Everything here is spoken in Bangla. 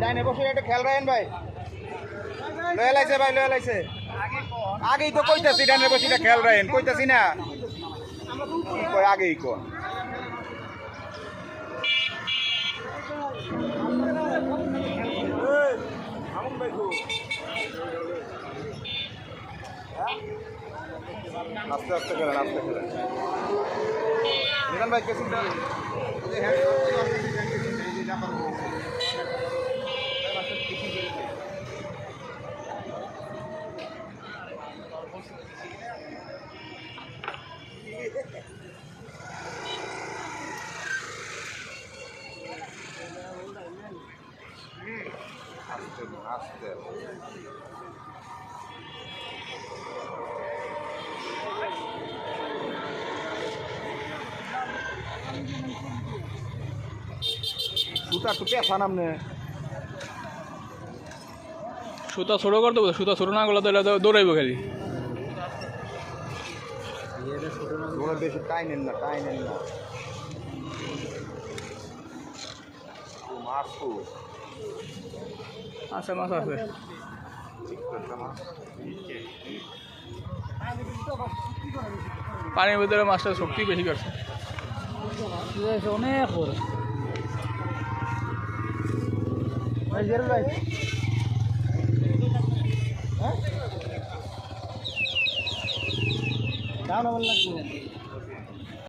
ডাইনে বসে একটা খেয়াল রাখেন ভাই। লয়ে লাইছে ভাই, লয়ে লাইছে। আগেই তো কইতাছি ডাইনে বসে এটা খেয়াল রাখেন, কইতাছি না কি কয় আগেই কোন। আস্তে আস্তে খেলেন, আস্তে খেলেন। নিজান ভাই কেসিং আস্তে আস্তে সুতা টুকে ফানামনে সুতা ছোট করতে বলতো, সুতা ছোট না করলে তো দৌড়াইব খালি। বেশি টাইনেন না, টাইনেন না। মাছ আছে, মাছ আছে। পানির ভিতরে মাছটা শক্তি বেশি করছে, অনেক বড়। ভাই দাও না বল লাগবে।